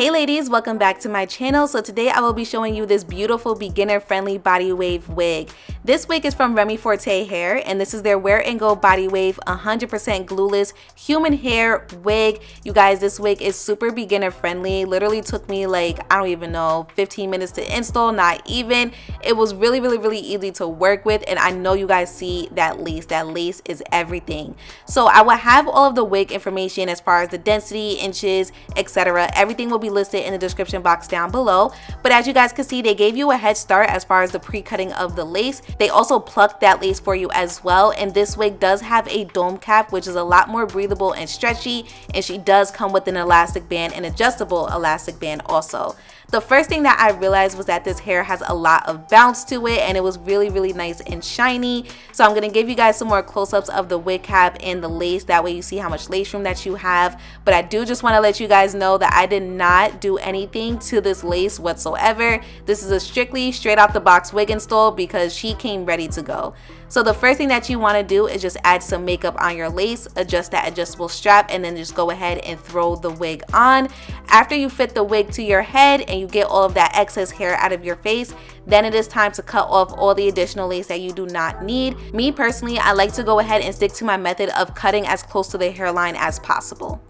Hey ladies, welcome back to my channel. So today I will be showing you this beautiful beginner friendly body wave wig. This wig is from Remy Forte Hair and this is their wear and go body wave 100% glueless human hair wig. You guys, this wig is super beginner friendly. Literally took me like, I don't even know, 15 minutes to install, not even. It was really easy to work with, and I know you guys see that lace. That lace is everything. So I will have all of the wig information as far as the density, inches, etc. Everything will be listed in the description box down below. But as you guys can see, they gave you a head start as far as the pre-cutting of the lace. They also plucked that lace for you as well, and this wig does have a dome cap, which is a lot more breathable and stretchy, and she does come with an elastic band, an adjustable elastic band also. The first thing that I realized was that this hair has a lot of bounce to it, and it was really nice and shiny. So I'm going to give you guys some more close-ups of the wig cap and the lace, that way you see how much lace room that you have. But I do just want to let you guys know that I did not do anything to this lace whatsoever. This is a strictly straight out the box wig install because she came ready to go. So the first thing that you want to do is just add some makeup on your lace, adjust that adjustable strap, and then just go ahead and throw the wig on. After you fit the wig to your head and you get all of that excess hair out of your face, then it is time to cut off all the additional lace that you do not need. Me personally, I like to go ahead and stick to my method of cutting as close to the hairline as possible.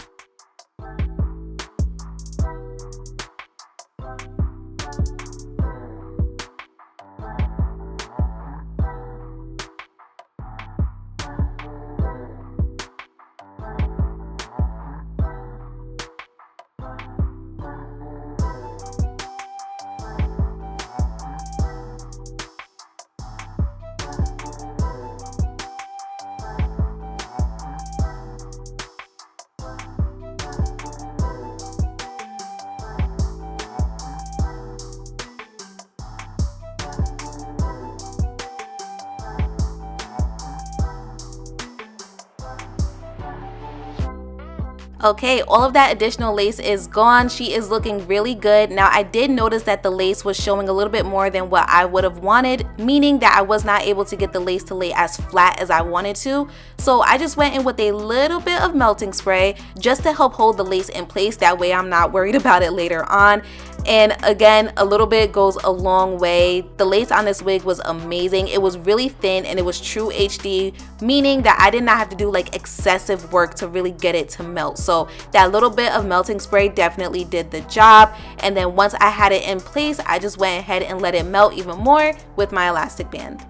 Okay, all of that additional lace is gone. She is looking really good. Now, I did notice that the lace was showing a little bit more than what I would have wanted, meaning that I was not able to get the lace to lay as flat as I wanted to. So I just went in with a little bit of melting spray just to help hold the lace in place. That way I'm not worried about it later on. And again, a little bit goes a long way. The lace on this wig was amazing. It was really thin and it was true HD, meaning that I did not have to do like excessive work to really get it to melt. So that little bit of melting spray definitely did the job. And then once I had it in place, I just went ahead and let it melt even more with my elastic band.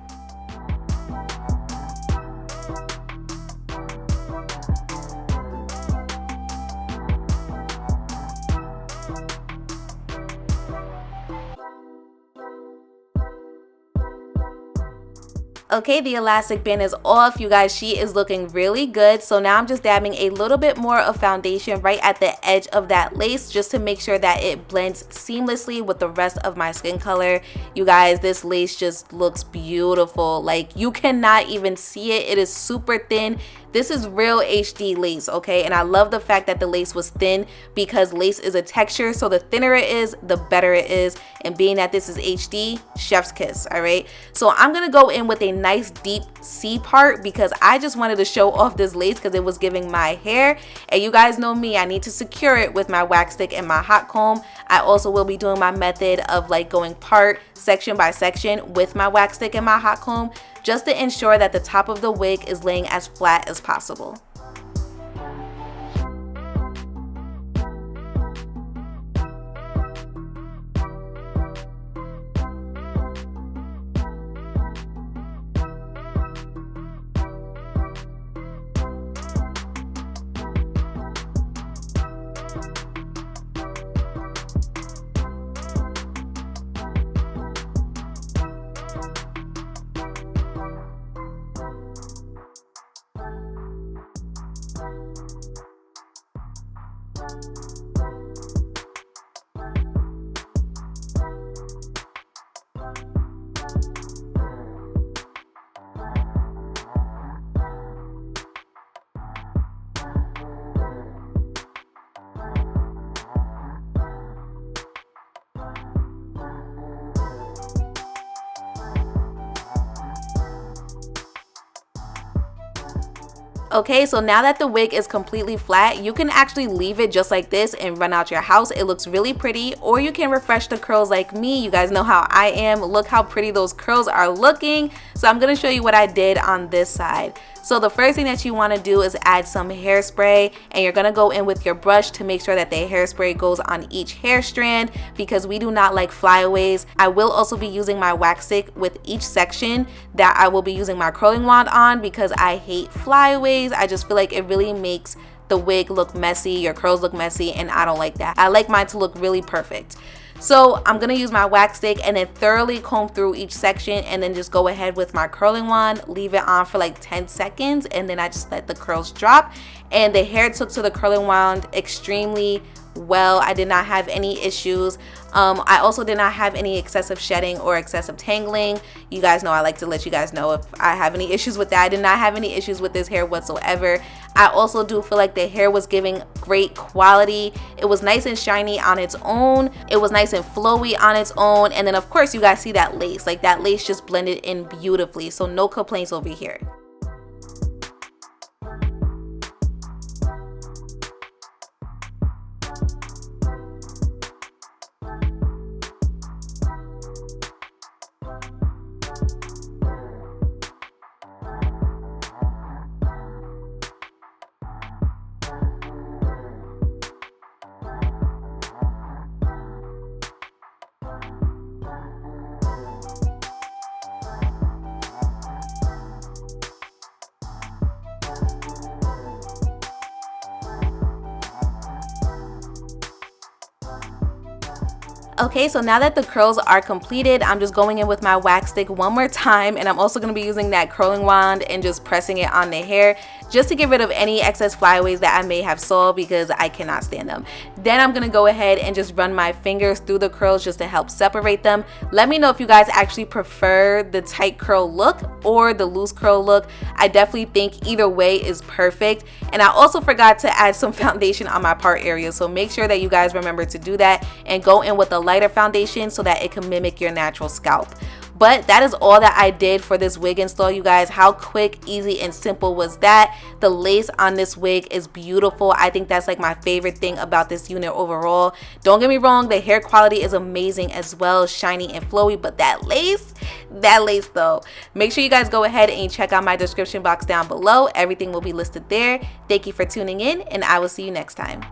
Okay, the elastic band is off, you guys. She is looking really good. So now I'm just dabbing a little bit more of foundation right at the edge of that lace just to make sure that it blends seamlessly with the rest of my skin color. You guys, this lace just looks beautiful. Like, you cannot even see it. It is super thin. This is real HD lace, okay? And I love the fact that the lace was thin because lace is a texture, so the thinner it is, the better it is. And being that this is HD, chef's kiss, all right? So I'm gonna go in with a nice deep C part because I just wanted to show off this lace because it was giving my hair. And you guys know me, I need to secure it with my wax stick and my hot comb. I also will be doing my method of like going part, section by section with my wax stick and my hot comb, just to ensure that the top of the wig is laying as flat as possible. Okay, so now that the wig is completely flat, you can actually leave it just like this and run out your house. It looks really pretty, or you can refresh the curls like me. You guys know how I am. Look how pretty those curls are looking. So I'm gonna show you what I did on this side. So the first thing that you want to do is add some hairspray, and you're gonna go in with your brush to make sure that the hairspray goes on each hair strand, because we do not like flyaways. I will also be using my wax stick with each section that I will be using my curling wand on, because I hate flyaways. I just feel like it really makes the wig look messy, your curls look messy, and I don't like that. I like mine to look really perfect. So I'm gonna use my wax stick and then thoroughly comb through each section, and then just go ahead with my curling wand, leave it on for like 10 seconds, and then I just let the curls drop. And the hair took to the curling wand extremely well. I did not have any issues. I also did not have any excessive shedding or excessive tangling. You guys know I like to let you guys know if I have any issues with that. I did not have any issues with this hair whatsoever. I also do feel like the hair was giving great quality. It was nice and shiny on its own. It was nice and flowy on its own. And then of course you guys see that lace. Like that lace just blended in beautifully. So no complaints over here. Okay, so now that the curls are completed, I'm just going in with my wax stick one more time, and I'm also going to be using that curling wand and just pressing it on the hair just to get rid of any excess flyaways that I may have saw, because I cannot stand them. Then I'm going to go ahead and just run my fingers through the curls just to help separate them. Let me know if you guys actually prefer the tight curl look or the loose curl look. I definitely think either way is perfect. And I also forgot to add some foundation on my part area, so make sure that you guys remember to do that and go in with a lighter foundation so that it can mimic your natural scalp. But that is all that I did for this wig install, you guys. How quick, easy, and simple was that? The lace on this wig is beautiful. I think that's like my favorite thing about this unit overall. Don't get me wrong, the hair quality is amazing as well, shiny and flowy, but that lace though. Make sure you guys go ahead and check out my description box down below. Everything will be listed there. Thank you for tuning in, and I will see you next time.